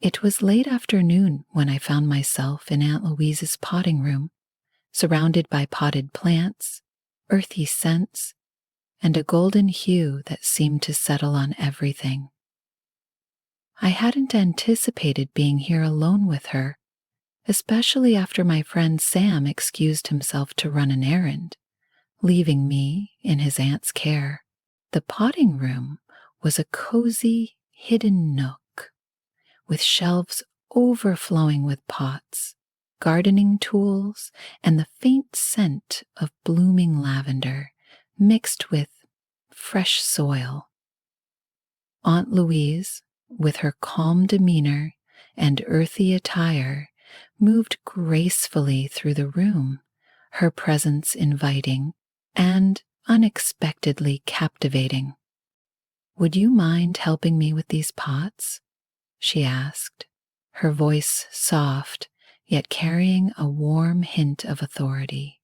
It was late afternoon when I found myself in Aunt Louise's potting room, surrounded by potted plants, earthy scents, and a golden hue that seemed to settle on everything. I hadn't anticipated being here alone with her, especially after my friend Sam excused himself to run an errand, leaving me in his aunt's care. The potting room was a cozy, hidden nook, with shelves overflowing with pots, gardening tools, and the faint scent of blooming lavender mixed with fresh soil. Aunt Louise, with her calm demeanor and earthy attire, moved gracefully through the room, her presence inviting and unexpectedly captivating. "Would you mind helping me with these pots?" she asked, her voice soft, yet carrying a warm hint of authority.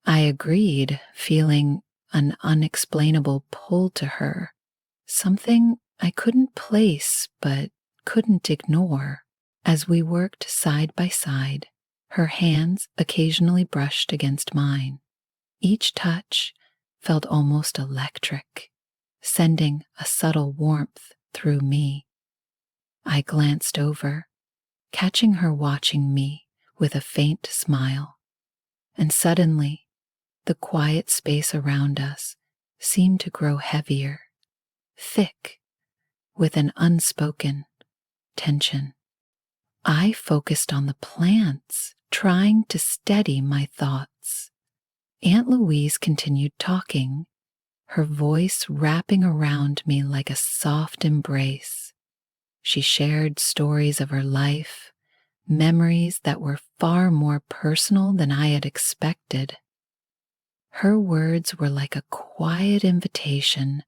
I agreed, feeling an unexplainable pull to her, something I couldn't place but couldn't ignore. As we worked side by side, her hands occasionally brushed against mine. Each touch felt almost electric, sending a subtle warmth through me. I glanced over, catching her watching me with a faint smile, and suddenly the quiet space around us seemed to grow heavier, thick, with an unspoken tension. I focused on the plants, trying to steady my thoughts. Aunt Louise continued talking, her voice wrapping around me like a soft embrace. She shared stories of her life, memories that were far more personal than I had expected. Her words were like a quiet invitation,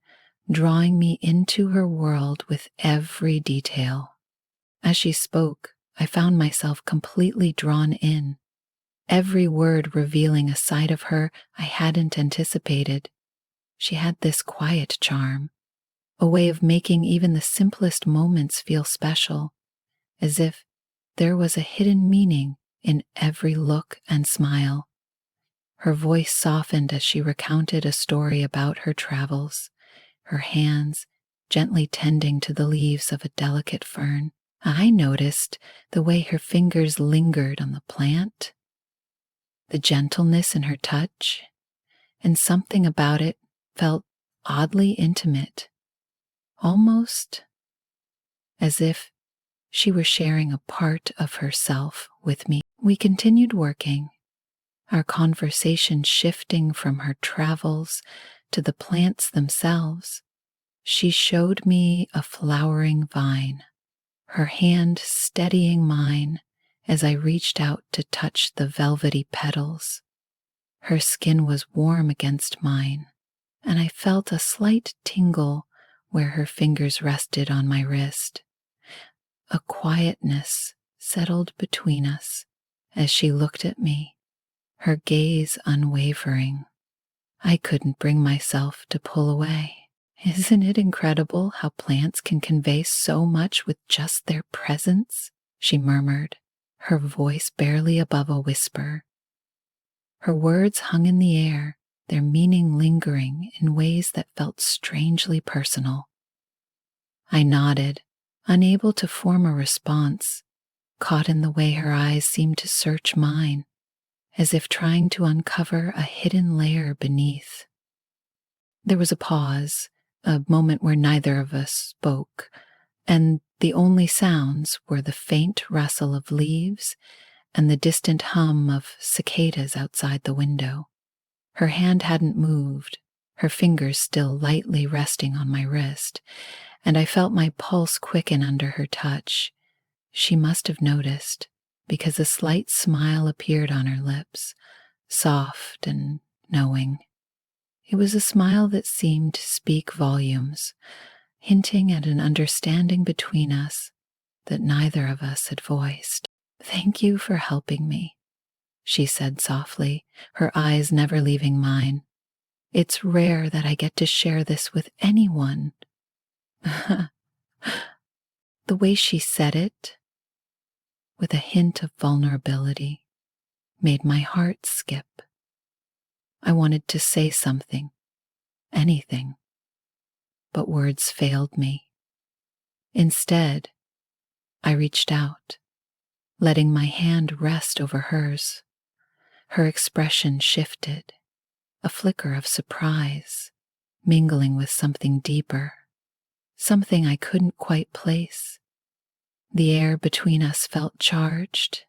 drawing me into her world with every detail. As she spoke, I found myself completely drawn in, every word revealing a side of her I hadn't anticipated. She had this quiet charm, a way of making even the simplest moments feel special, as if there was a hidden meaning in every look and smile. Her voice softened as she recounted a story about her travels, her hands gently tending to the leaves of a delicate fern. I noticed the way her fingers lingered on the plant, the gentleness in her touch, and something about it felt oddly intimate, almost as if she were sharing a part of herself with me. We continued working, our conversation shifting from her travels to the plants themselves. She showed me a flowering vine, her hand steadying mine as I reached out to touch the velvety petals. Her skin was warm against mine, and I felt a slight tingle where her fingers rested on my wrist. A quietness settled between us as she looked at me, her gaze unwavering. I couldn't bring myself to pull away. "Isn't it incredible how plants can convey so much with just their presence?" she murmured, her voice barely above a whisper. Her words hung in the air, their meaning lingering in ways that felt strangely personal. I nodded, unable to form a response, caught in the way her eyes seemed to search mine, as if trying to uncover a hidden layer beneath. There was a pause, a moment where neither of us spoke, and the only sounds were the faint rustle of leaves and the distant hum of cicadas outside the window. Her hand hadn't moved, her fingers still lightly resting on my wrist, and I felt my pulse quicken under her touch. She must have noticed, because a slight smile appeared on her lips, soft and knowing. It was a smile that seemed to speak volumes, hinting at an understanding between us that neither of us had voiced. "Thank you for helping me," she said softly, her eyes never leaving mine. "It's rare that I get to share this with anyone." The way she said it, with a hint of vulnerability, made my heart skip. I wanted to say something, anything, but words failed me. Instead, I reached out, letting my hand rest over hers. Her expression shifted, a flicker of surprise, mingling with something deeper, something I couldn't quite place. The air between us felt charged,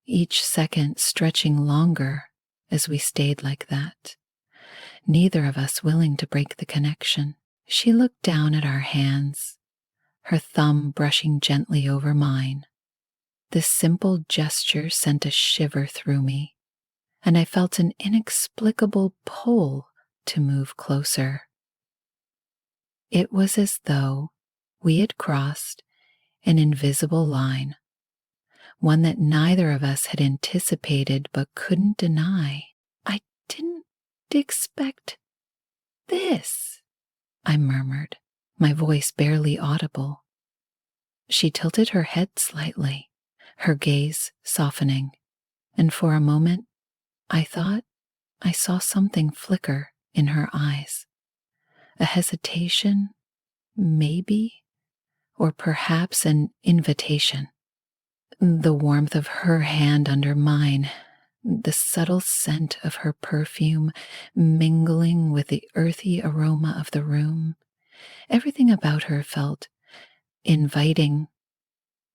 each second stretching longer as we stayed like that, neither of us willing to break the connection. She looked down at our hands, her thumb brushing gently over mine. This simple gesture sent a shiver through me, and I felt an inexplicable pull to move closer. It was as though we had crossed an invisible line, one that neither of us had anticipated but couldn't deny. I didn't expect this, I murmured, my voice barely audible. She tilted her head slightly, her gaze softening, and for a moment I thought I saw something flicker in her eyes. A hesitation, maybe, or perhaps an invitation. The warmth of her hand under mine, the subtle scent of her perfume mingling with the earthy aroma of the room. Everything about her felt inviting,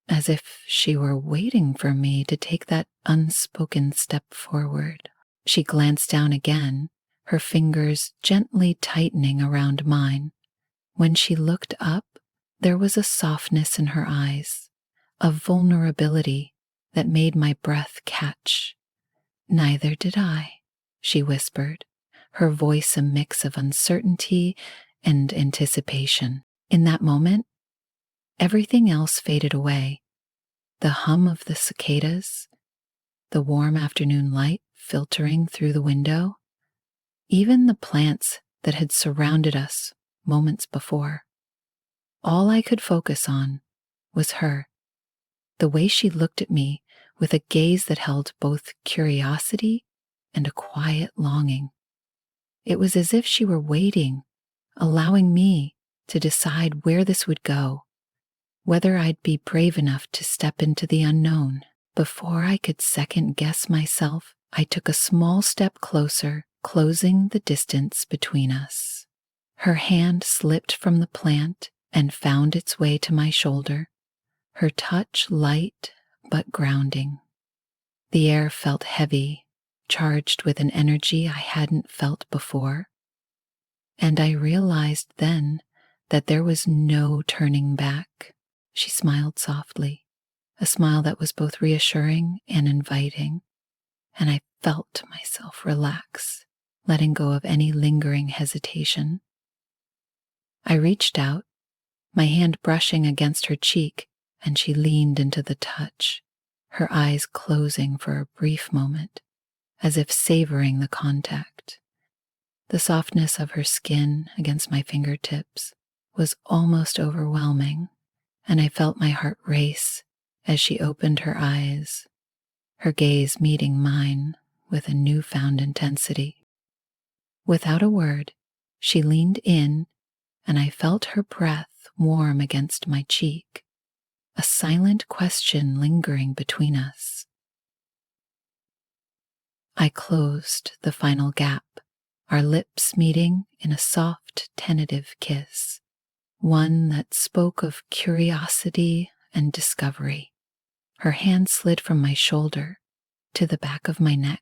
as if she were waiting for me to take that unspoken step forward. She glanced down again, her fingers gently tightening around mine. When she looked up, there was a softness in her eyes, a vulnerability that made my breath catch. "Neither did I," she whispered, her voice a mix of uncertainty and anticipation. In that moment, everything else faded away. The hum of the cicadas, the warm afternoon light filtering through the window, even the plants that had surrounded us moments before. All I could focus on was her, the way she looked at me with a gaze that held both curiosity and a quiet longing. It was as if she were waiting, allowing me to decide where this would go, whether I'd be brave enough to step into the unknown. Before I could second guess myself, I took a small step closer, closing the distance between us. Her hand slipped from the plant and found its way to my shoulder, her touch light but grounding. The air felt heavy, charged with an energy I hadn't felt before, and I realized then that there was no turning back. She smiled softly, a smile that was both reassuring and inviting, and I felt myself relax, letting go of any lingering hesitation. I reached out, my hand brushing against her cheek, and she leaned into the touch, her eyes closing for a brief moment, as if savoring the contact. The softness of her skin against my fingertips was almost overwhelming, and I felt my heart race as she opened her eyes, her gaze meeting mine with a newfound intensity. Without a word, she leaned in, and I felt her breath warm against my cheek, a silent question lingering between us. I closed the final gap, our lips meeting in a soft, tentative kiss, one that spoke of curiosity and discovery. Her hand slid from my shoulder to the back of my neck,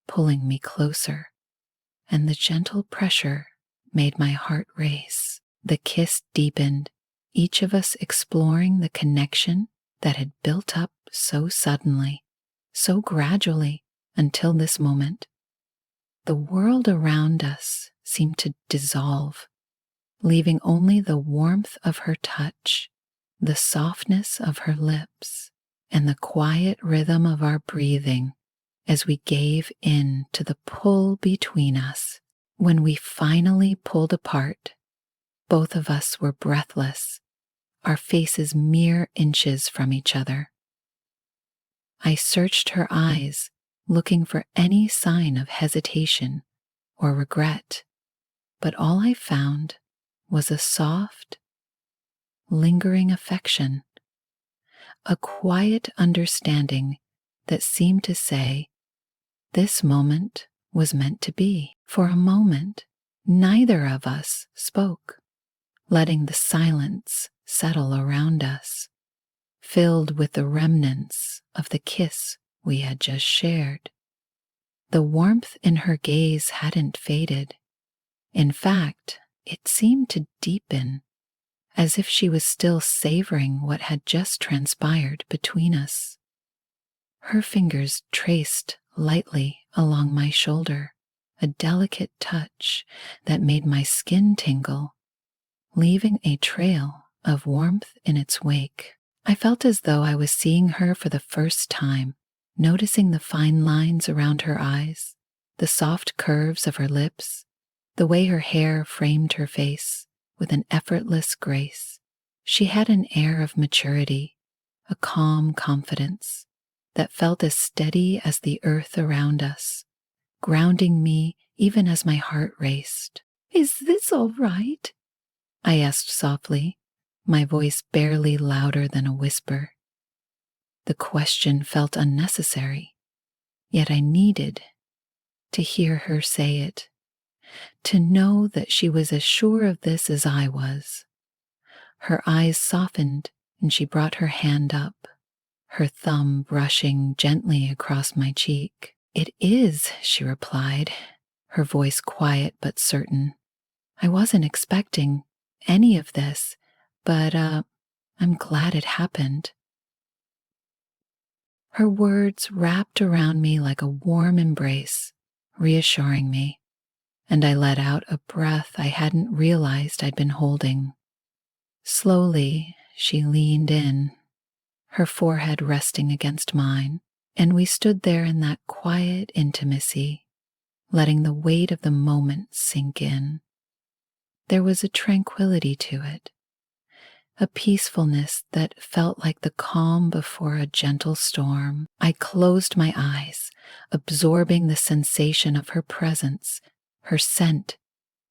pulling me closer, and the gentle pressure made my heart race. The kiss deepened, each of us exploring the connection that had built up so suddenly, so gradually until this moment. The world around us seemed to dissolve, leaving only the warmth of her touch, the softness of her lips, and the quiet rhythm of our breathing as we gave in to the pull between us. When we finally pulled apart, both of us were breathless, our faces mere inches from each other. I searched her eyes, looking for any sign of hesitation or regret, but all I found was a soft, lingering affection, a quiet understanding that seemed to say, this moment was meant to be. For a moment, neither of us spoke, letting the silence settle around us, filled with the remnants of the kiss we had just shared. The warmth in her gaze hadn't faded. In fact, it seemed to deepen, as if she was still savoring what had just transpired between us. Her fingers traced lightly along my shoulder, a delicate touch that made my skin tingle, leaving a trail of warmth in its wake. I felt as though I was seeing her for the first time, noticing the fine lines around her eyes, the soft curves of her lips, the way her hair framed her face with an effortless grace. She had an air of maturity, a calm confidence that felt as steady as the earth around us, grounding me even as my heart raced. "Is this all right?" I asked softly, my voice barely louder than a whisper. The question felt unnecessary, yet I needed to hear her say it, to know that she was as sure of this as I was. Her eyes softened and she brought her hand up, her thumb brushing gently across my cheek. "It is," she replied, her voice quiet but certain. "I wasn't expecting any of this, but I'm glad it happened." Her words wrapped around me like a warm embrace, reassuring me, and I let out a breath I hadn't realized I'd been holding. Slowly, she leaned in, her forehead resting against mine, and we stood there in that quiet intimacy, letting the weight of the moment sink in. There was a tranquility to it, a peacefulness that felt like the calm before a gentle storm. I closed my eyes, absorbing the sensation of her presence, her scent,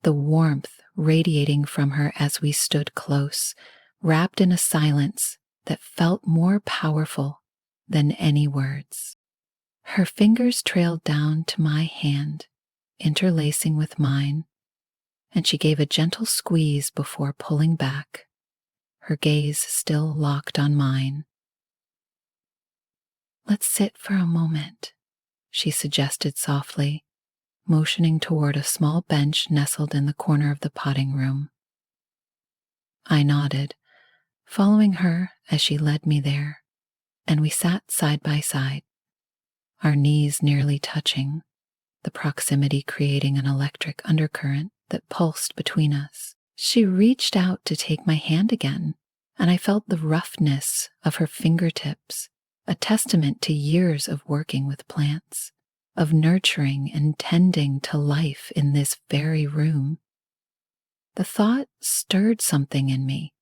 the warmth radiating from her as we stood close, wrapped in a silence that felt more powerful than any words. Her fingers trailed down to my hand, interlacing with mine, and she gave a gentle squeeze before pulling back, her gaze still locked on mine. "Let's sit for a moment," she suggested softly, motioning toward a small bench nestled in the corner of the potting room. I nodded, following her as she led me there, and we sat side by side, our knees nearly touching, the proximity creating an electric undercurrent that pulsed between us. She reached out to take my hand again, and I felt the roughness of her fingertips, a testament to years of working with plants, of nurturing and tending to life in this very room. The thought stirred something in me,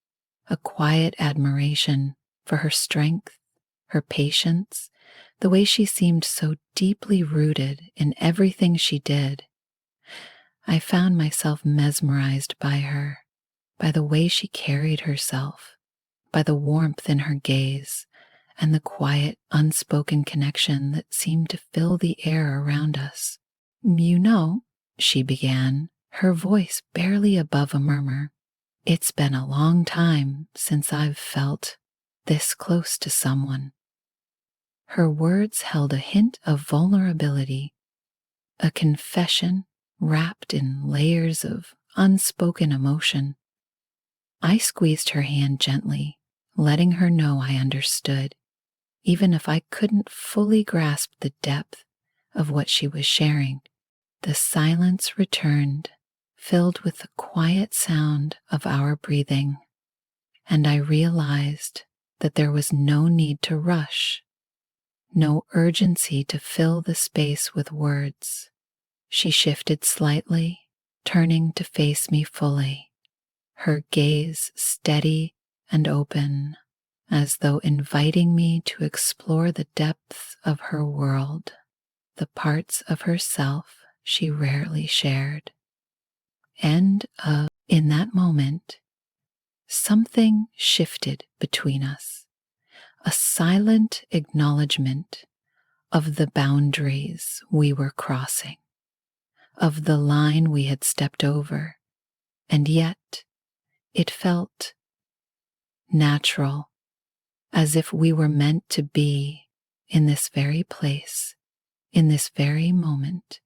a quiet admiration for her strength, her patience, the way she seemed so deeply rooted in everything she did. I found myself mesmerized by her, by the way she carried herself, by the warmth in her gaze, and the quiet, unspoken connection that seemed to fill the air around us. "You know," she began, her voice barely above a murmur, "it's been a long time since I've felt this close to someone." Her words held a hint of vulnerability, a confession wrapped in layers of unspoken emotion. I squeezed her hand gently, letting her know I understood, even if I couldn't fully grasp the depth of what she was sharing. The silence returned, filled with the quiet sound of our breathing, and I realized that there was no need to rush, no urgency to fill the space with words. She shifted slightly, turning to face me fully, her gaze steady and open, as though inviting me to explore the depths of her world, the parts of herself she rarely shared. In that moment, something shifted between us, a silent acknowledgement of the boundaries we were crossing, of the line we had stepped over, and yet it felt natural, as if we were meant to be in this very place, in this very moment,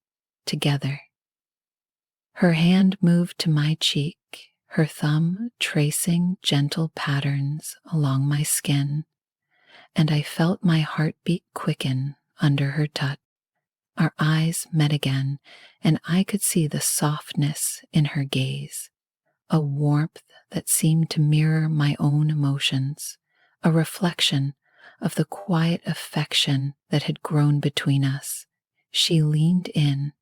together. Her hand moved to my cheek, her thumb tracing gentle patterns along my skin, and I felt my heartbeat quicken under her touch. Our eyes met again, and I could see the softness in her gaze, a warmth that seemed to mirror my own emotions, a reflection of the quiet affection that had grown between us. She leaned in,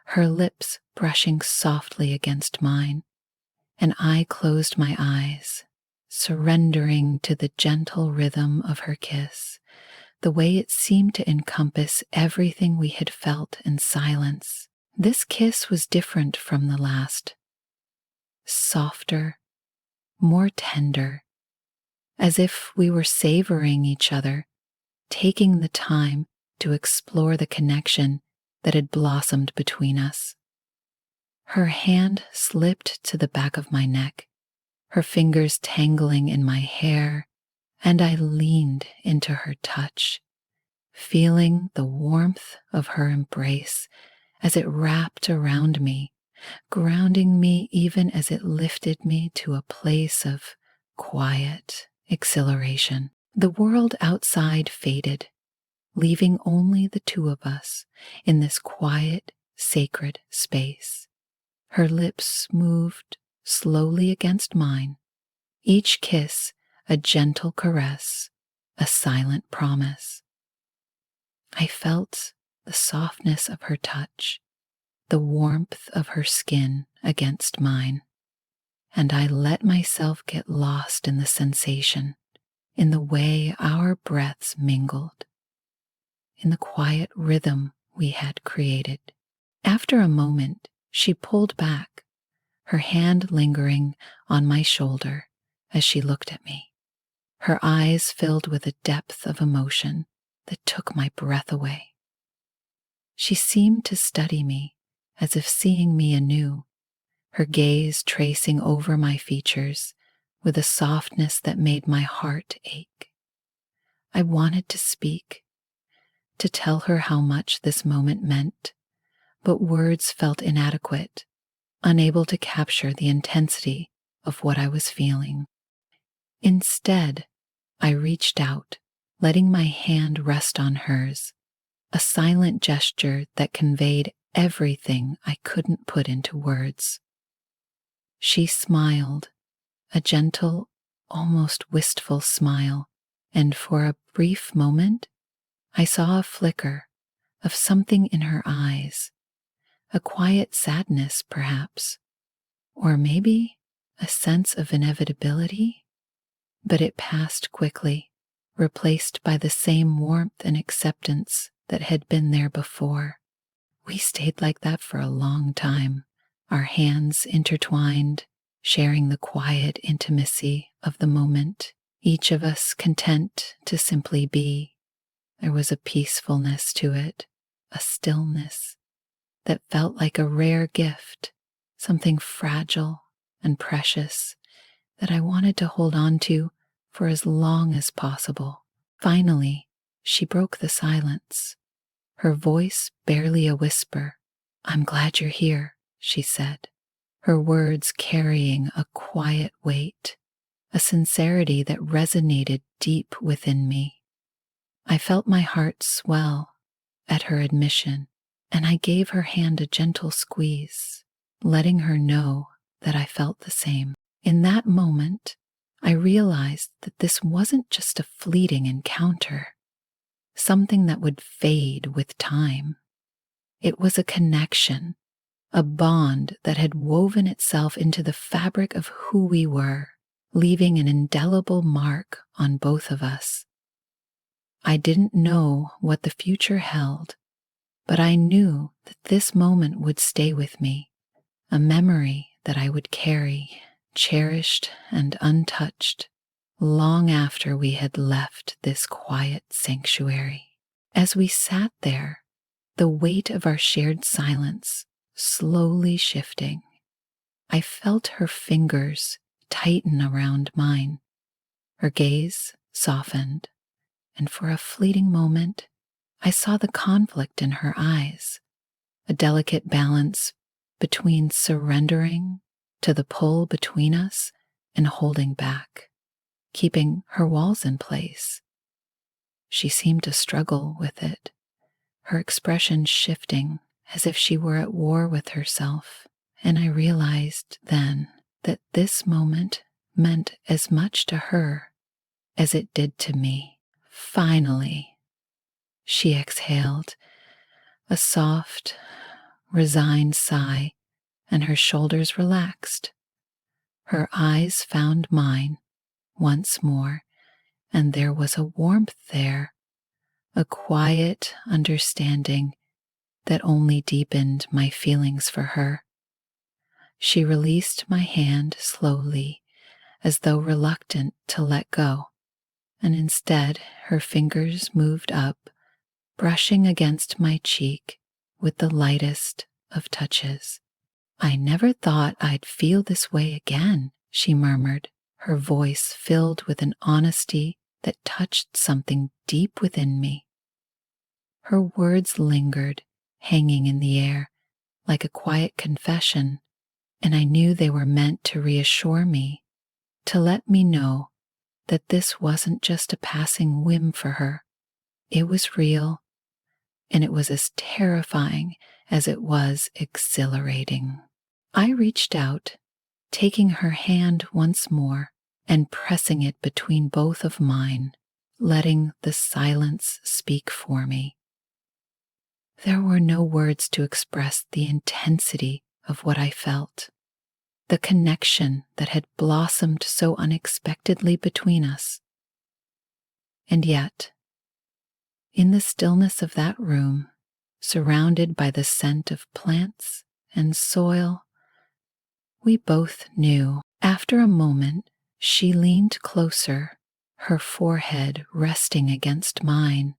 her lips brushing softly against mine, and I closed my eyes, surrendering to the gentle rhythm of her kiss, the way it seemed to encompass everything we had felt in silence. This kiss was different from the last, softer, more tender, as if we were savoring each other, taking the time to explore the connection that had blossomed between us. Her hand slipped to the back of my neck, her fingers tangling in my hair, and I leaned into her touch, feeling the warmth of her embrace as it wrapped around me, grounding me even as it lifted me to a place of quiet exhilaration. The world outside faded, leaving only the two of us in this quiet, sacred space. Her lips moved slowly against mine, each kiss a gentle caress, a silent promise. I felt the softness of her touch, the warmth of her skin against mine, and I let myself get lost in the sensation, in the way our breaths mingled, in the quiet rhythm we had created. After a moment, she pulled back, her hand lingering on my shoulder as she looked at me, her eyes filled with a depth of emotion that took my breath away. She seemed to study me as if seeing me anew, her gaze tracing over my features with a softness that made my heart ache. I wanted to speak, to tell her how much this moment meant, but words felt inadequate, unable to capture the intensity of what I was feeling. Instead, I reached out, letting my hand rest on hers, a silent gesture that conveyed everything I couldn't put into words. She smiled, a gentle, almost wistful smile, and for a brief moment, I saw a flicker of something in her eyes, a quiet sadness perhaps, or maybe a sense of inevitability, but it passed quickly, replaced by the same warmth and acceptance that had been there before. We stayed like that for a long time, our hands intertwined, sharing the quiet intimacy of the moment, each of us content to simply be. There was a peacefulness to it, a stillness that felt like a rare gift, something fragile and precious that I wanted to hold on to for as long as possible. Finally, she broke the silence, her voice barely a whisper. "I'm glad you're here," she said, her words carrying a quiet weight, a sincerity that resonated deep within me. I felt my heart swell at her admission, and I gave her hand a gentle squeeze, letting her know that I felt the same. In that moment, I realized that this wasn't just a fleeting encounter, something that would fade with time. It was a connection, a bond that had woven itself into the fabric of who we were, leaving an indelible mark on both of us. I didn't know what the future held, but I knew that this moment would stay with me, a memory that I would carry, cherished and untouched, long after we had left this quiet sanctuary. As we sat there, the weight of our shared silence slowly shifting, I felt her fingers tighten around mine. Her gaze softened, and for a fleeting moment, I saw the conflict in her eyes, a delicate balance between surrendering to the pull between us and holding back, keeping her walls in place. She seemed to struggle with it, her expression shifting as if she were at war with herself, and I realized then that this moment meant as much to her as it did to me. Finally, she exhaled a soft, resigned sigh, and her shoulders relaxed. Her eyes found mine once more, and there was a warmth there, a quiet understanding that only deepened my feelings for her. She released my hand slowly, as though reluctant to let go, and instead her fingers moved up, brushing against my cheek with the lightest of touches. "I never thought I'd feel this way again," she murmured, her voice filled with an honesty that touched something deep within me. Her words lingered, hanging in the air, like a quiet confession, and I knew they were meant to reassure me, to let me know that this wasn't just a passing whim for her. It was real, and it was as terrifying as it was exhilarating. I reached out, taking her hand once more and pressing it between both of mine, letting the silence speak for me. There were no words to express the intensity of what I felt, the connection that had blossomed so unexpectedly between us. And yet, in the stillness of that room, surrounded by the scent of plants and soil, we both knew. After a moment, she leaned closer, her forehead resting against mine,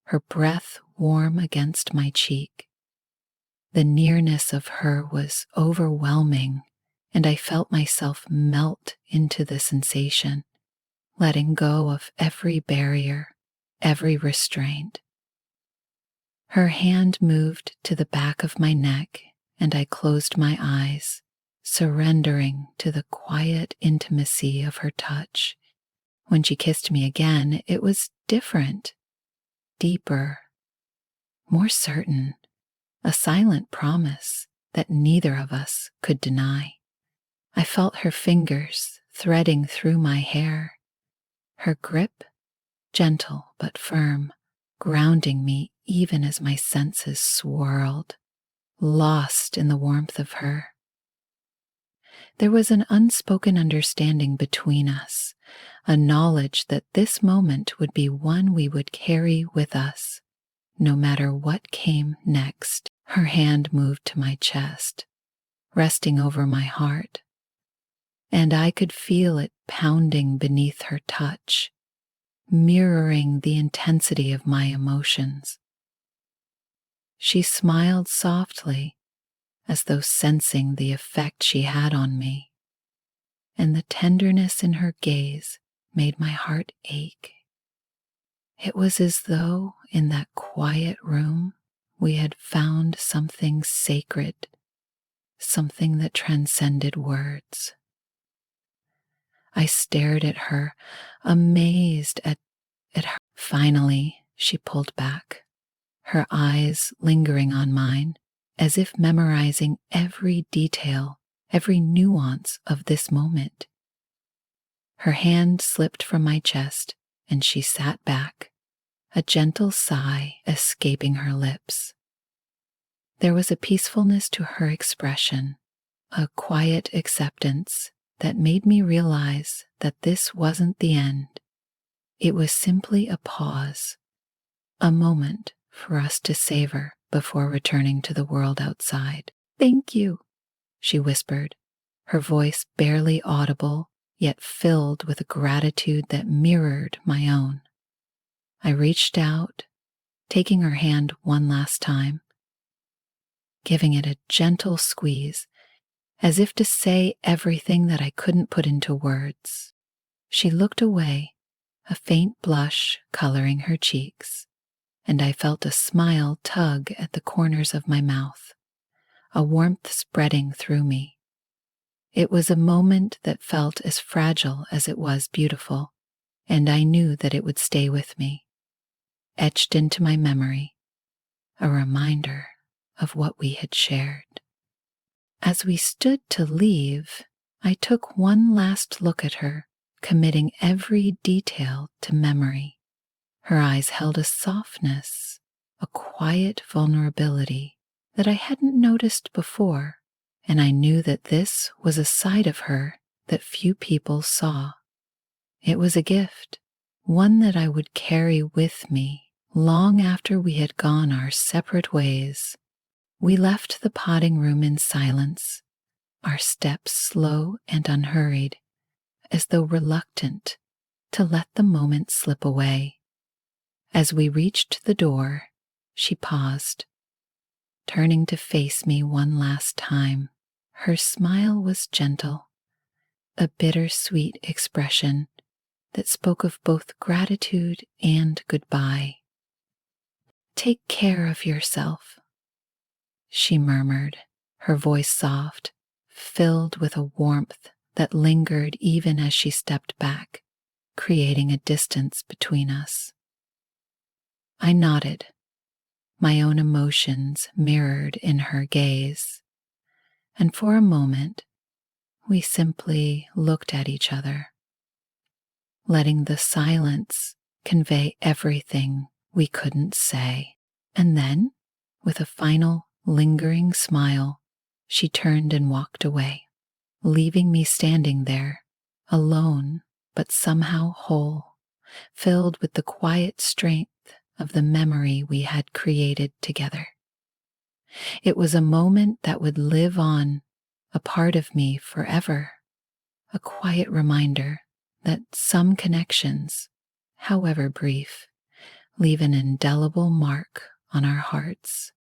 her breath warm against my cheek. The nearness of her was overwhelming, and I felt myself melt into the sensation, letting go of every barrier, every restraint. Her hand moved to the back of my neck, and I closed my eyes, surrendering to the quiet intimacy of her touch. When she kissed me again, it was different, deeper, more certain, a silent promise that neither of us could deny. I felt her fingers threading through my hair, her grip gentle but firm, grounding me even as my senses swirled, lost in the warmth of her. There was an unspoken understanding between us, a knowledge that this moment would be one we would carry with us, no matter what came next. Her hand moved to my chest, resting over my heart, and I could feel it pounding beneath her touch, mirroring the intensity of my emotions. She smiled softly, as though sensing the effect she had on me, and the tenderness in her gaze made my heart ache. It was as though in that quiet room we had found something sacred, something that transcended words. I stared at her, amazed at her. Finally, she pulled back, her eyes lingering on mine, as if memorizing every detail, every nuance of this moment. Her hand slipped from my chest, and she sat back, a gentle sigh escaping her lips. There was a peacefulness to her expression, a quiet acceptance that made me realize that this wasn't the end. It was simply a pause, a moment for us to savor before returning to the world outside. "Thank you," she whispered, her voice barely audible, yet filled with a gratitude that mirrored my own. I reached out, taking her hand one last time, giving it a gentle squeeze, as if to say everything that I couldn't put into words. She looked away, a faint blush coloring her cheeks, and I felt a smile tug at the corners of my mouth, a warmth spreading through me. It was a moment that felt as fragile as it was beautiful, and I knew that it would stay with me, etched into my memory, a reminder of what we had shared. As we stood to leave, I took one last look at her, committing every detail to memory. Her eyes held a softness, a quiet vulnerability that I hadn't noticed before, and I knew that this was a side of her that few people saw. It was a gift, one that I would carry with me long after we had gone our separate ways. We left the potting room in silence, our steps slow and unhurried, as though reluctant to let the moment slip away. As we reached the door, she paused, turning to face me one last time. Her smile was gentle, a bittersweet expression that spoke of both gratitude and goodbye. "Take care of yourself," she murmured, her voice soft, filled with a warmth that lingered even as she stepped back, creating a distance between us. I nodded, my own emotions mirrored in her gaze, and for a moment we simply looked at each other, letting the silence convey everything we couldn't say. And then, with a final lingering smile, she turned and walked away, leaving me standing there, alone but somehow whole, filled with the quiet strength of the memory we had created together. It was a moment that would live on, a part of me forever, a quiet reminder that some connections, however brief, leave an indelible mark on our hearts.